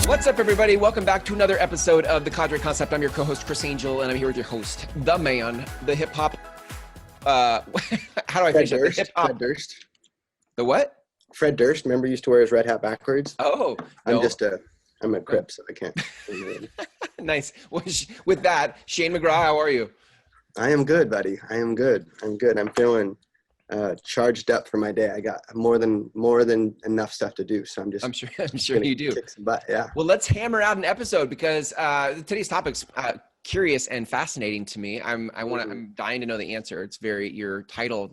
What's up, everybody? Welcome back to another episode of the Cadre Concept. I'm your co-host, Chris Angel, and I'm here with your host, the man, the hip-hop, how do I finish it? The hip-hop. Fred Durst. The what? Fred Durst, remember, used to wear his red hat backwards? Oh, no. I'm a Crip, so I can't. Nice. With that, Shane McGraw, how are you? I am good, buddy. I am good. I'm good. I'm feeling charged up for my day. I got more than enough stuff to do, so I'm sure you do. Kick some butt, yeah. Well, let's hammer out an episode because today's topic's curious and fascinating to me. I'm dying to know the answer. It's your title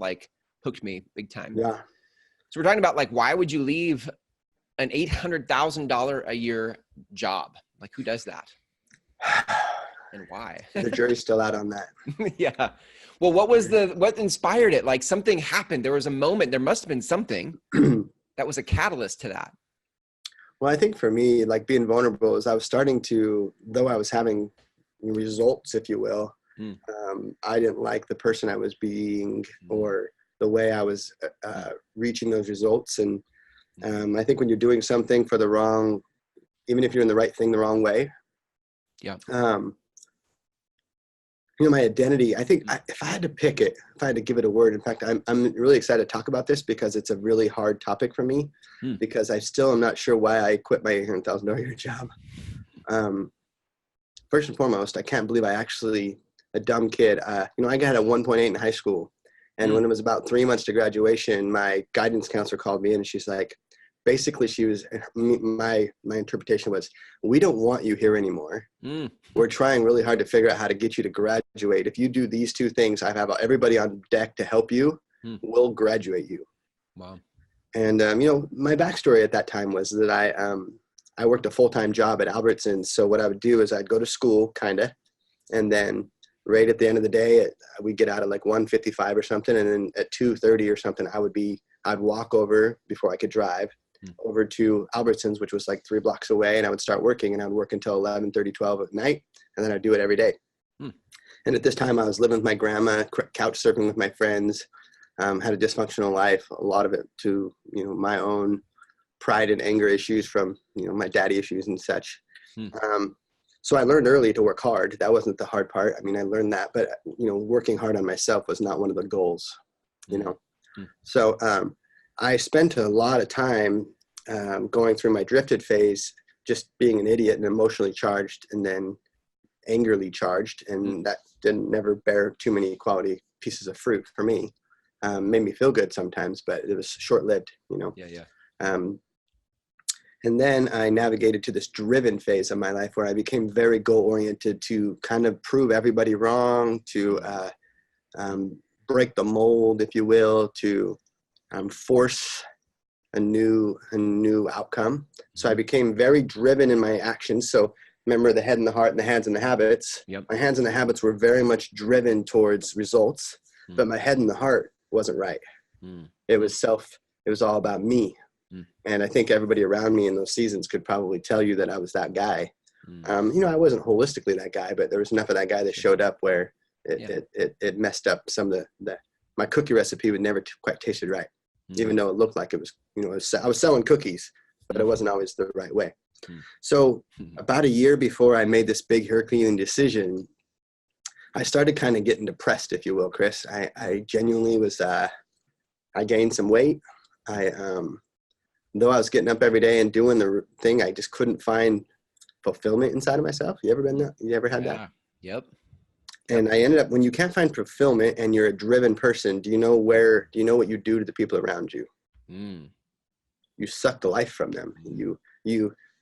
hooked me big time. Yeah. So we're talking about why would you leave an $800,000 a year job? Like, who does that? And why? The jury's still out on that. Yeah. Well, what inspired it? Like, something happened. There was a moment. There must have been something that was a catalyst to that. Well, I think for me, being vulnerable is I was starting to, though I was having results, if you will, I didn't like the person I was being or the way I was reaching those results. And I think when you're doing something for the wrong, even if you're in the right thing the wrong way, yeah. My identity, I think if I had to pick it, if I had to give it a word, in fact, I'm really excited to talk about this because it's a really hard topic for me because I still am not sure why I quit my $800,000 a year job. First and foremost, I can't believe a dumb kid. I got a 1.8 in high school. And when it was about 3 months to graduation, my guidance counselor called me in and she's like, basically my interpretation was, we don't want you here anymore. We're trying really hard to figure out how to get you to graduate. If you do these two things, I have everybody on deck to help you. We'll graduate you. Wow. And, my backstory at that time was that I worked a full-time job at Albertsons. So what I would do is I'd go to school and then right at the end of the day, we'd get out at 1:55 or something. And then at 2:30 or something, I'd walk over before I could drive over to Albertsons, which was 3 blocks away. And I would start working and I would work until 11:30, 12 at night. And then I'd do it every day. And at this time I was living with my grandma, couch surfing with my friends, had a dysfunctional life, a lot of it to, my own pride and anger issues from, my daddy issues and such. So I learned early to work hard. That wasn't the hard part. I mean, I learned that, but working hard on myself was not one of the goals, So I spent a lot of time going through my drifted phase, just being an idiot and emotionally charged and then angrily charged. And that didn't never bear too many quality pieces of fruit for me. Made me feel good sometimes, but it was short-lived, Yeah. And then I navigated to this driven phase of my life where I became very goal-oriented to kind of prove everybody wrong, to break the mold, if you will, to force a new outcome. So I became very driven in my actions. So remember the head and the heart and the hands and the habits. Yep. My hands and the habits were very much driven towards results, but my head and the heart wasn't right. It was all about me. And I think everybody around me in those seasons could probably tell you that I was that guy. I wasn't holistically that guy, but there was enough of that guy that showed up where it messed up some of my cookie recipe would never quite tasted right, even though it looked like it was, I was selling cookies, but it wasn't always the right way. So about a year before I made this big Herculean decision, I started kind of getting depressed, if you will, Chris. I genuinely was, I gained some weight. Though I was getting up every day and doing the thing, I just couldn't find fulfillment inside of myself. You ever had that? Yep. And I ended up, when you can't find fulfillment and you're a driven person, do you know what you do to the people around you? You suck the life from them. You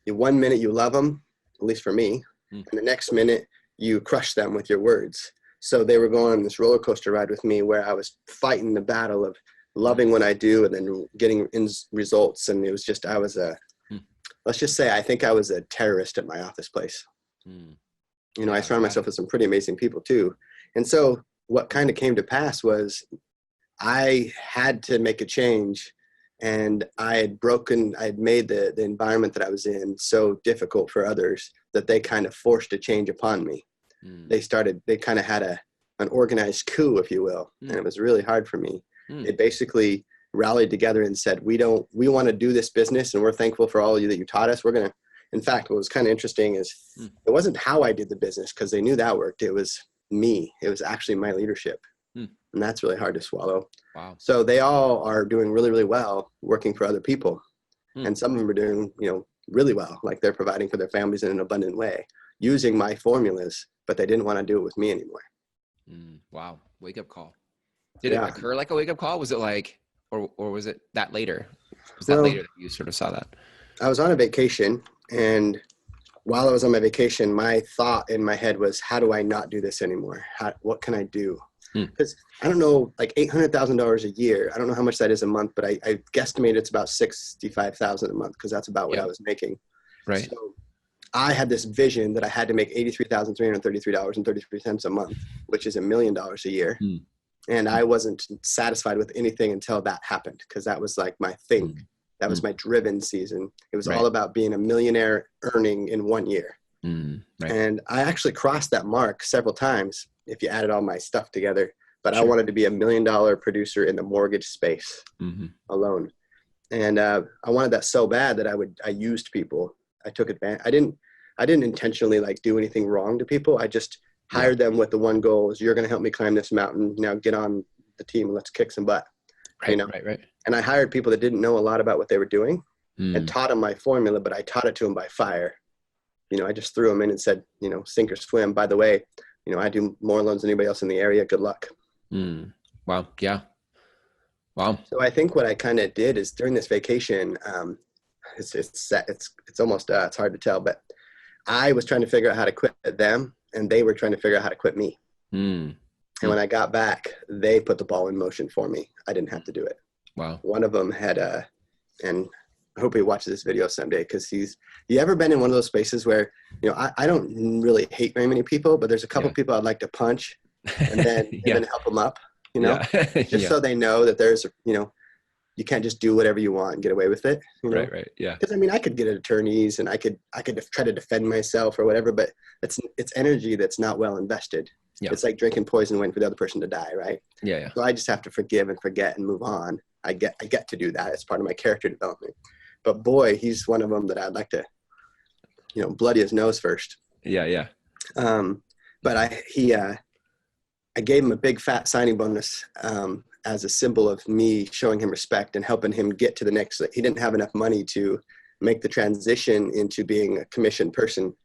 1 minute you love them, at least for me, and the next minute you crush them with your words. So they were going on this roller coaster ride with me where I was fighting the battle of loving what I do and then getting results. And it was just, let's just say, I think I was a terrorist at my office place. I surround myself with some pretty amazing people too. And so what kind of came to pass was I had to make a change, and I had made the environment that I was in so difficult for others that they kind of forced a change upon me. They kind of had an organized coup, if you will. And it was really hard for me. They basically rallied together and said, we want to do this business, and we're thankful for all of you that you taught us. In fact, what was kind of interesting is it wasn't how I did the business, because they knew that worked. It was me. It was actually my leadership. And that's really hard to swallow. Wow. So they all are doing really, really well working for other people. And some of them are doing, really well. Like they're providing for their families in an abundant way using my formulas, but they didn't want to do it with me anymore. Wow. Wake up call. Did it occur like a wake up call? Was it like, or was it that later? Was that later that you sort of saw that? I was on a vacation, and while I was on my vacation, my thought in my head was, how do I not do this anymore? What can I do? Because I don't know, like $800,000 a year. I don't know how much that is a month, but I guesstimate it's about $65,000 a month, because that's about what I was making. Right. So I had this vision that I had to make $83,333.33 a month, which is $1 million a year. And I wasn't satisfied with anything until that happened, because that was like my thing. That was my driven season. It was all about being a millionaire earning in 1 year. And I actually crossed that mark several times if you added all my stuff together. But I wanted to be $1 million producer in the mortgage space alone. And I wanted that so bad that I used people. I took advantage. I didn't intentionally like do anything wrong to people. I just hired them with the one goal is, you're going to help me climb this mountain. Now get on the team and let's kick some butt. Right. And I hired people that didn't know a lot about what they were doing and taught them my formula, but I taught it to them by fire. I just threw them in and said, sink or swim. By the way, I do more loans than anybody else in the area. Good luck. Wow. Yeah. Wow. So I think what I kind of did is during this vacation, it's almost, it's hard to tell, but I was trying to figure out how to quit them, and they were trying to figure out how to quit me. And when I got back, they put the ball in motion for me. I didn't have to do it. Wow. One of them had and I hope he watches this video someday, because you ever been in one of those spaces where, I don't really hate very many people, but there's a couple people I'd like to punch and then, and then help them up, just so they know that there's, you can't just do whatever you want and get away with it. Right. Yeah. Because I could get attorneys and I could try to defend myself or whatever, but it's energy that's not well invested. Yeah. It's like drinking poison, waiting for the other person to die. Right. Yeah. So I just have to forgive and forget and move on. I get to do that. It's part of my character development. But boy, he's one of them that I'd like to, bloody his nose first. Yeah. But I gave him a big fat signing bonus as a symbol of me showing him respect and helping him get to the next. He didn't have enough money to make the transition into being a commissioned person.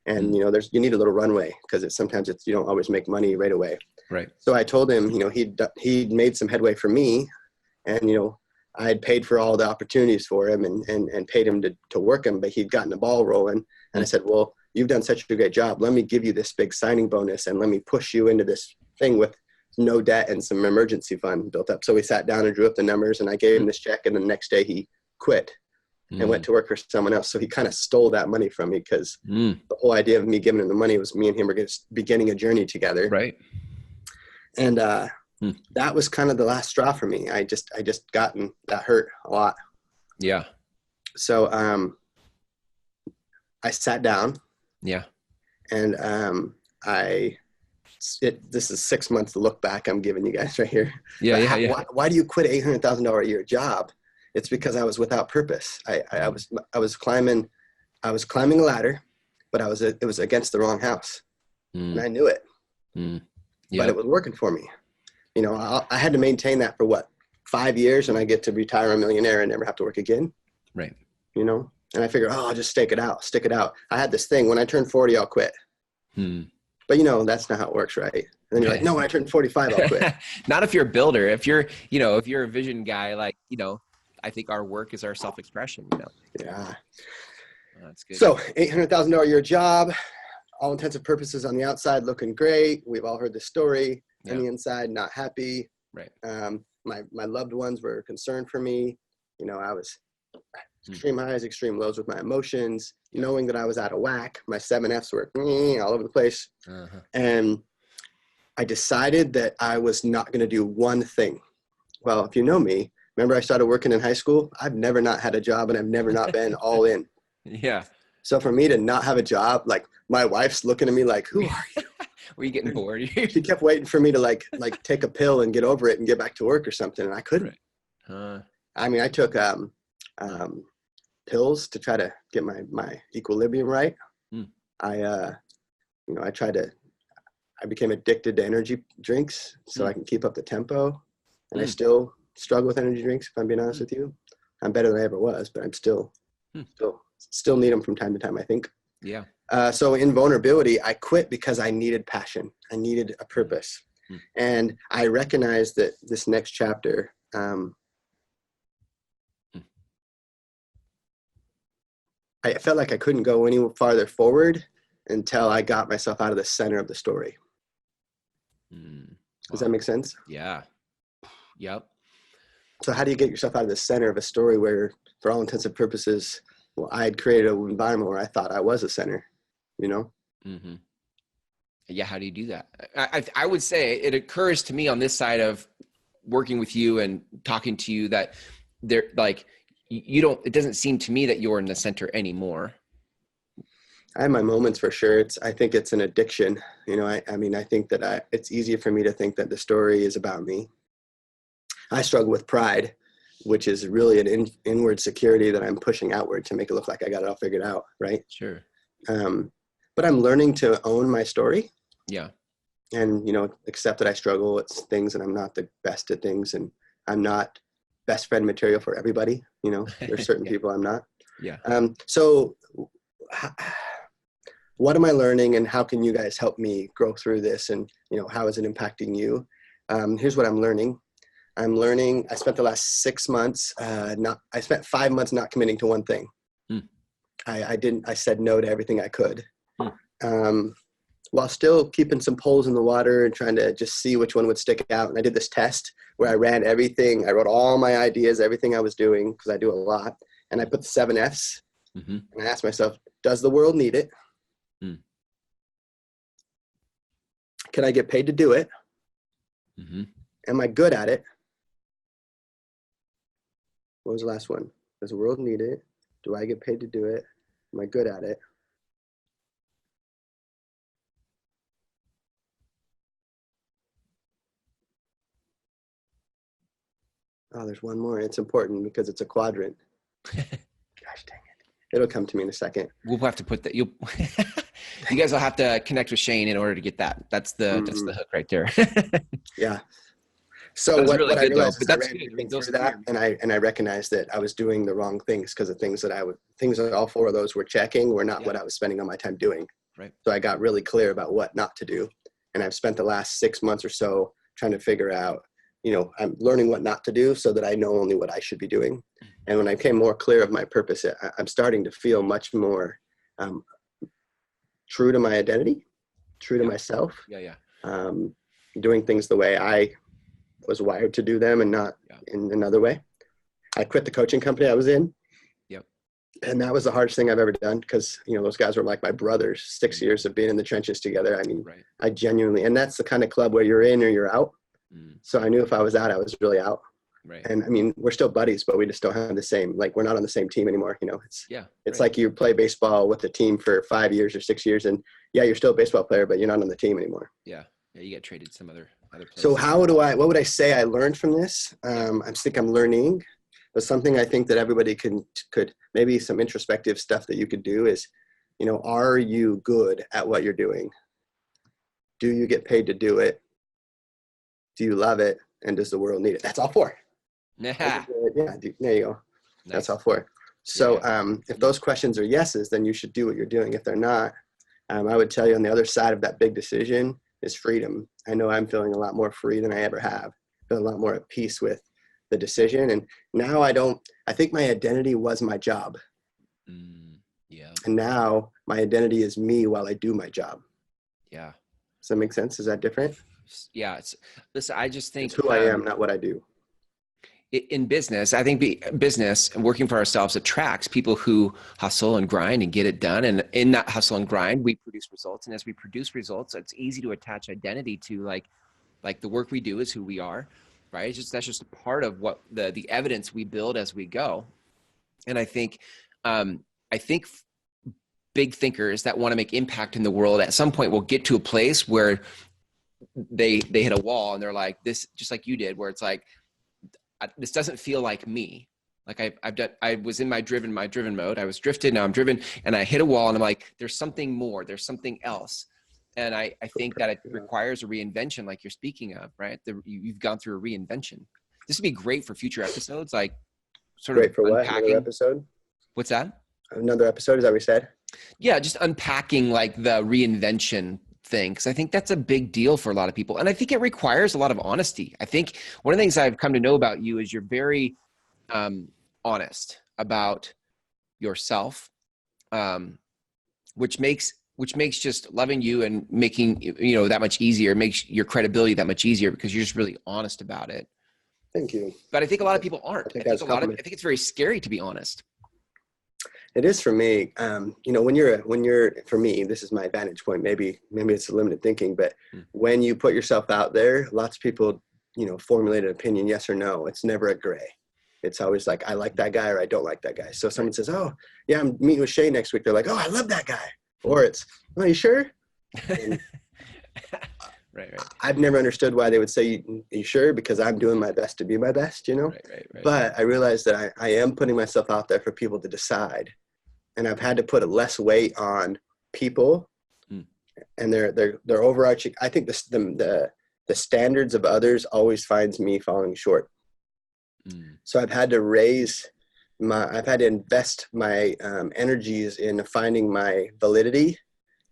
And, you need a little runway, because sometimes you don't always make money right away. Right. So I told him, he'd made some headway for me, and, I had paid for all the opportunities for him and paid him to work him, but he'd gotten the ball rolling. And I said, well, you've done such a great job. Let me give you this big signing bonus, and let me push you into this thing with no debt and some emergency fund built up. So we sat down and drew up the numbers, and I gave him this check. And the next day he quit and went to work for someone else. So he kind of stole that money from me, because the whole idea of me giving him the money was me and him were beginning a journey together. Right. And, that was kind of the last straw for me. I just gotten that hurt a lot. Yeah. So, I sat down. Yeah. And, this is 6 months to look back I'm giving you guys right here. Yeah. Why do you quit $800,000 a year job? It's because I was without purpose. I was climbing a ladder, but it was against the wrong house. And I knew it, but it was working for me. I had to maintain that for 5 years, and I get to retire a millionaire and never have to work again. Right. And I figured, I'll just stick it out. I had this thing, when I turn 40, I'll quit. But that's not how it works, right? And then you're like, no, when I turn 45, I'll quit. Not if you're a builder. If you're a vision guy, like, I think our work is our self-expression, Yeah. Oh, that's good. So $800,000 a year job, all intents and purposes on the outside, looking great. We've all heard this story. On the inside, not happy. Right. My loved ones were concerned for me. I was extreme highs, extreme lows with my emotions, knowing that I was out of whack. My 7Fs were all over the place. And I decided that I was not going to do one thing. Well, if you know me, remember I started working in high school? I've never not had a job, and I've never not been all in. Yeah. So for me to not have a job, like my wife's looking at me like, who are you? Were you getting bored? She kept waiting for me to like take a pill and get over it and get back to work or something, and I couldn't. Right. I mean, I took pills to try to get my equilibrium right. I became addicted to energy drinks so I can keep up the tempo, and I still struggle with energy drinks. If I'm being honest with you, I'm better than I ever was, but I'm still need them from time to time, I think. Yeah. So in vulnerability, I quit because I needed passion. I needed a purpose. And I recognized that this next chapter, I felt like I couldn't go any farther forward until I got myself out of the center of the story. Does that make sense? Yeah. Yep. So how do you get yourself out of the center of a story where, for all intents and purposes, well, I had created an environment where I thought I was a center, you know? Yeah. How do you do that? I would say it occurs to me on this side of working with you and talking to you that there, like, it doesn't seem to me that you're in the center anymore. I have my moments for sure. I think it's an addiction. You know, I mean, I think that it's easier for me to think that the story is about me. I struggle with pride, which is really an inward security that I'm pushing outward to make it look like I got it all figured out. Right. Sure. But I'm learning to own my story. Yeah. And, you know, accept that I struggle with things and I'm not the best at things and I'm not best friend material for everybody. You know, there's certain people I'm not. Yeah. So what am I learning and how can you guys help me grow through this? And, you know, how is it impacting you? Here's what I'm learning. I spent the last 6 months, I spent 5 months not committing to one thing. I said no to everything I could. While still keeping some poles in the water and trying to just see which one would stick out. And I did this test where I ran everything. I wrote all my ideas, everything I was doing, because I do a lot. And I put the 7 Fs. And I asked myself, does the world need it? Can I get paid to do it? Am I good at it? What was the last one? Does the world need it? Do I get paid to do it? Am I good at it? Oh, there's one more. It's important because it's a quadrant. Gosh dang it. It'll come to me in a second. We'll have to put that. You guys will have to connect with Shane in order to get that. That's the hook right there. Yeah. So what I realized is I ran through that and I recognized that I was doing the wrong things because the things that all 4 of those were checking were not what I was spending all my time doing. Right. So I got really clear about what not to do. And I've spent the last 6 months or so trying to figure out, you know, I'm learning what not to do so that I know only what I should be doing. And when I became more clear of my purpose, I'm starting to feel much more true to my identity, true to myself. Doing things the way I was wired to do them and not in another way. I quit the coaching company I was in. And that was the hardest thing I've ever done because, you know, those guys were like my brothers, 6 years of being in the trenches together. I mean, I genuinely, and that's the kind of club where you're in or you're out. So I knew if I was out, I was really out. Right. And I mean, we're still buddies, but we just don't have the same, like, we're not on the same team anymore. You know, it's like you play baseball with the team for 5 years or 6 years and you're still a baseball player, but you're not on the team anymore. Yeah. You get traded some other places. So what would I say I learned from this? I think I'm learning, but something I think that everybody could maybe some introspective stuff that you could do is, you know, are you good at what you're doing? Do you get paid to do it? Do you love it? And does the world need it? That's all 4. Yeah. Yeah. There you go. Nice. That's all 4. So if those questions are yeses, then you should do what you're doing. If they're not, I would tell you on the other side of that big decision is freedom. I know I'm feeling a lot more free than I ever have. Feeling a lot more at peace with the decision. And now I think my identity was my job. And now my identity is me while I do my job. Yeah. Does that make sense? Is that different? Yeah. Listen, I just think it's who I am, not what I do. In business, I think business and working for ourselves attracts people who hustle and grind and get it done. And in that hustle and grind, we produce results. And as we produce results, it's easy to attach identity to like the work we do is who we are, right? That's just a part of what the evidence we build as we go. And I think big thinkers that want to make impact in the world at some point will get to a place where they hit a wall and they're like, this, just like you did, where it's like, this doesn't feel like me. Like I was in my driven mode. I was drifted. Now I'm driven, and I hit a wall and I'm like, there's something more, there's something else. And I think that it requires a reinvention, like you're speaking of, right? You've gone through a reinvention. This would be great for future episodes, like sort of Great for what? unpacking. Another episode? What's that? Another episode, is that what we said? Yeah, just unpacking like the reinvention thing, because I think that's a big deal for a lot of people. And I think it requires a lot of honesty. I think one of the things I've come to know about you is you're very honest about yourself, which makes just loving you and making, you know, that much easier, makes your credibility that much easier because you're just really honest about it. Thank you. But I think a lot of people aren't. I think it's very scary to be honest. It is for me. You know, when you're, for me, this is my vantage point. Maybe it's a limited thinking, but when you put yourself out there, lots of people, you know, formulate an opinion, yes or no. It's never a gray. It's always like, I like that guy or I don't like that guy. So if someone says, oh yeah, I'm meeting with Shay next week, they're like, oh, I love that guy. Or it's, oh, you sure? Right. I've never understood why they would say, you sure? Because I'm doing my best to be my best, you know? Right. But I realized that I am putting myself out there for people to decide. And I've had to put a less weight on people and their overarching. I think the standards of others always finds me falling short. So I've had to invest my energies in finding my validity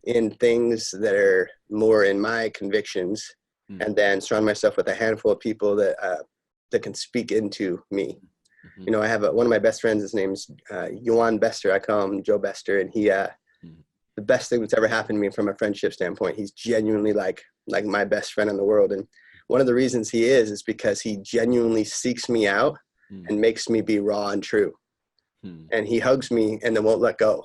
in things that are more in my convictions, and then surround myself with a handful of people that can speak into me. You know, I have one of my best friends, his name's Johan Bester. I call him Joe Bester, and he, the best thing that's ever happened to me from a friendship standpoint, he's genuinely like my best friend in the world. And one of the reasons he is because he genuinely seeks me out and makes me be raw and true. And he hugs me and then won't let go.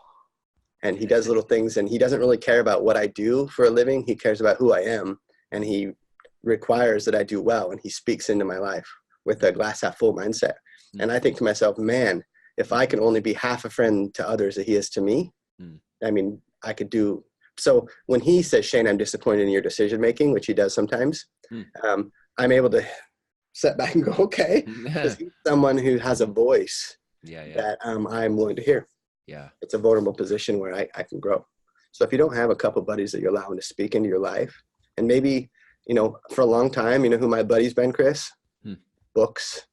And he does little things, and he doesn't really care about what I do for a living. He cares about who I am, and he requires that I do well. And he speaks into my life with a glass half full mindset. And I think to myself, man, if I can only be half a friend to others that he is to me, I mean, I could do. So when he says, Shane, I'm disappointed in your decision making, which he does sometimes, I'm able to sit back and go, okay, because he's someone who has a voice that I'm willing to hear. Yeah, it's a vulnerable position where I can grow. So if you don't have a couple buddies that you're allowing to speak into your life, and maybe, you know, for a long time, you know who my buddy's been, Chris? Books,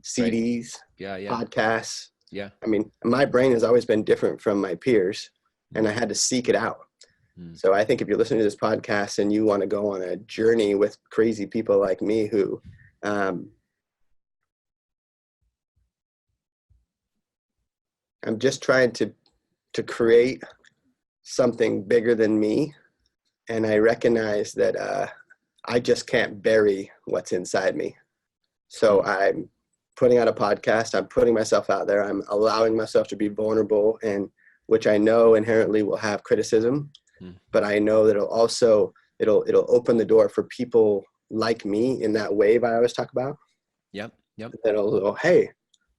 CDs, podcasts. Yeah. I mean, my brain has always been different from my peers, and I had to seek it out. So I think if you're listening to this podcast and you want to go on a journey with crazy people like me who, I'm just trying to create something bigger than me. And I recognize that I just can't bury what's inside me. So I'm putting out a podcast. I'm putting myself out there. I'm allowing myself to be vulnerable, and which I know inherently will have criticism, but I know that it'll open the door for people like me in that wave I always talk about. Yep. That'll go, hey,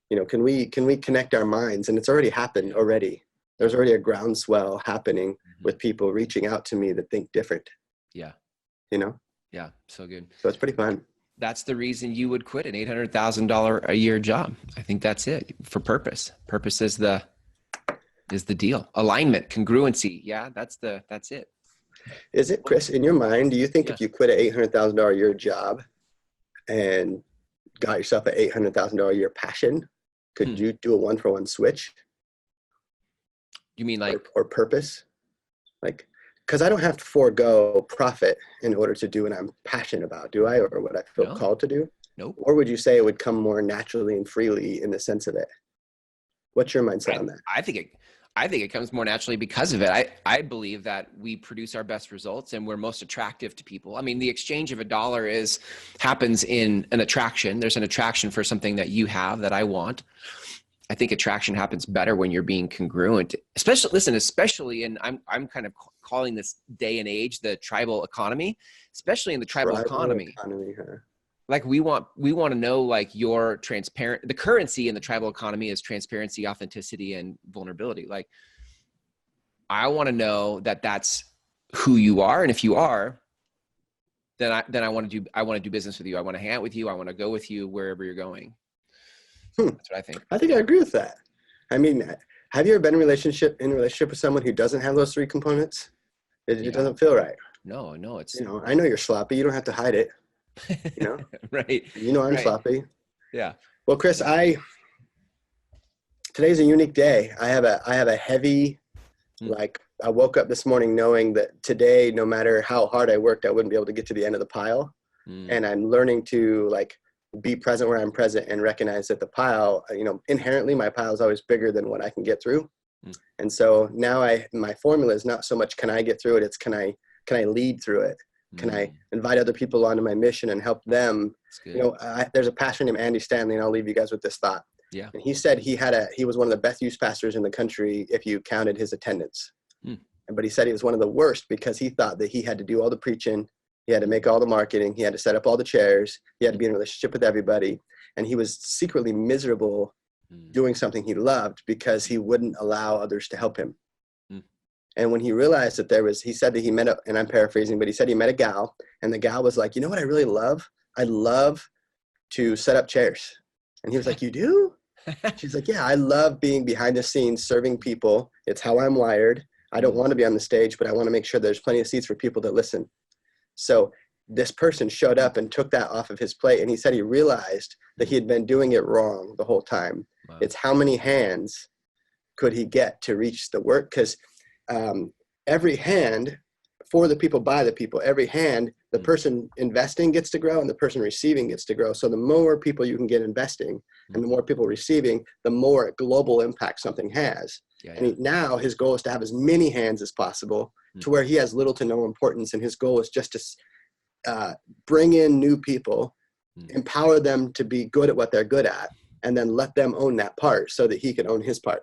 you know, can we connect our minds? And it's already happened already. There's already a groundswell happening with people reaching out to me that think different. Yeah. You know? Yeah. So good. So it's pretty fun. That's the reason you would quit an $800,000 a year job. I think that's it, for purpose. Purpose is the deal. Alignment, congruency. Yeah, that's it. Is it, Chris, in your mind, do you think if you quit an $800,000 a year job and got yourself an $800,000 a year passion, could you do a 1-for-1 switch? You mean like, or purpose? Like, because I don't have to forego profit in order to do what I'm passionate about, do I? Or what I feel called to do? Nope. Or would you say it would come more naturally and freely in the sense of it? What's your mindset on that? I think it comes more naturally because of it. I believe that we produce our best results and we're most attractive to people. I mean, the exchange of a dollar happens in an attraction. There's an attraction for something that you have that I want. I think attraction happens better when you're being congruent, especially, and I'm kind of calling this day and age the tribal economy, especially in the tribal economy. Like we want to know, like, your transparent, the currency in the tribal economy is transparency, authenticity, and vulnerability. Like I want to know that that's who you are. And if you are, then I want to do business with you. I want to hang out with you. I want to go with you wherever you're going. That's what I think. I think I agree with that. I mean, have you ever been in a relationship with someone who doesn't have those three components? It doesn't feel right. No, it's, You know, I know you're sloppy. You don't have to hide it. You know, right. You know, I'm right. sloppy. Yeah. Well, Chris, today's a unique day. I have a heavy, like, I woke up this morning knowing that today, no matter how hard I worked, I wouldn't be able to get to the end of the pile. And I'm learning to like be present where I'm present and recognize that the pile, you know, inherently my pile is always bigger than what I can get through. And so now my formula is not so much can I get through it, it's can I lead through it? Can I invite other people onto my mission and help them? You know, there's a pastor named Andy Stanley, and I'll leave you guys with this thought. Yeah. And he said he was one of the best youth pastors in the country if you counted his attendance. But he said he was one of the worst because he thought that he had to do all the preaching, he had to make all the marketing, he had to set up all the chairs, he had to be in a relationship with everybody. And he was secretly miserable doing something he loved because he wouldn't allow others to help him. And when he realized that he said that he met and I'm paraphrasing, but he said he met a gal, and the gal was like, you know what I really love? I love to set up chairs. And he was like, you do? She's like, yeah, I love being behind the scenes, serving people. It's how I'm wired. I don't want to be on the stage, but I want to make sure there's plenty of seats for people that listen. So this person showed up and took that off of his plate. And he said he realized that he had been doing it wrong the whole time. Wow. It's how many hands could he get to reach the work? Because every hand for the people, by the people, every hand, the person investing gets to grow and the person receiving gets to grow. So the more people you can get investing and the more people receiving, the more global impact something has. And now his goal is to have as many hands as possible to where he has little to no importance. And his goal is just to bring in new people, empower them to be good at what they're good at, and then let them own that part so that he can own his part.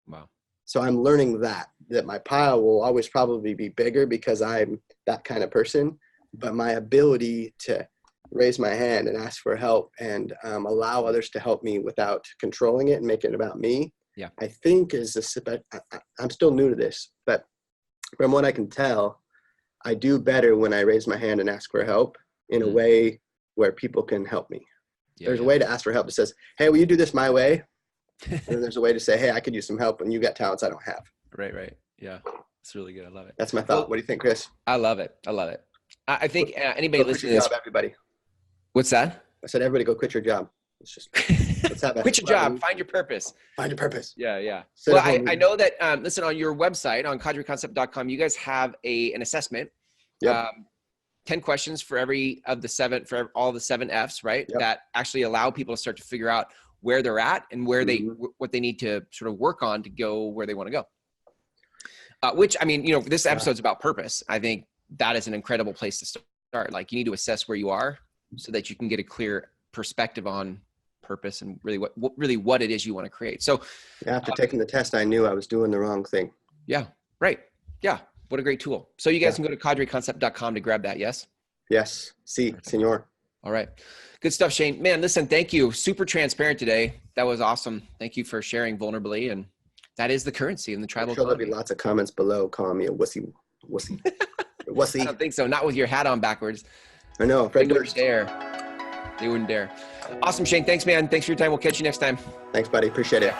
Wow. So I'm learning that my pile will always probably be bigger because I'm that kind of person, but my ability to raise my hand and ask for help and allow others to help me without controlling it and making it about me, I think I'm still new to this, but from what I can tell, I do better when I raise my hand and ask for help in a way where people can help me. There's a way to ask for help that says, hey, will you do this my way? And then there's a way to say, hey, I could use some help and you got talents I don't have. Right. Yeah. It's really good. I love it. That's my thought. Well, what do you think, Chris? I love it. I think anybody listening to this, everybody. What's that? I said, everybody go quit your job. Let's have quit your job. Find your purpose. Find your purpose. Yeah. Well, I know that, listen, on your website, on cadreconcept.com, you guys have an assessment. 10 questions for all the 7 F's, right? That actually allow people to start to figure out where they're at and where what they need to sort of work on to go where they want to go. Which, I mean, you know, this episode's about purpose. I think that is an incredible place to start. Like, you need to assess where you are so that you can get a clear perspective on purpose and really what it is you want to create. So after taking the test, I knew I was doing the wrong thing. Yeah. Right. Yeah. What a great tool. So you guys can go to cadreconcept.com to grab that. Yes. Yes. Si, senor. All right. Good stuff, Shane. Man, listen, thank you. Super transparent today. That was awesome. Thank you for sharing vulnerably. And that is the currency in the tribal economy. There'll be lots of comments below calling me a wussy. I don't think so. Not with your hat on backwards. I know. They wouldn't dare. They wouldn't dare. Awesome, Shane. Thanks, man. Thanks for your time. We'll catch you next time. Thanks, buddy. Appreciate it.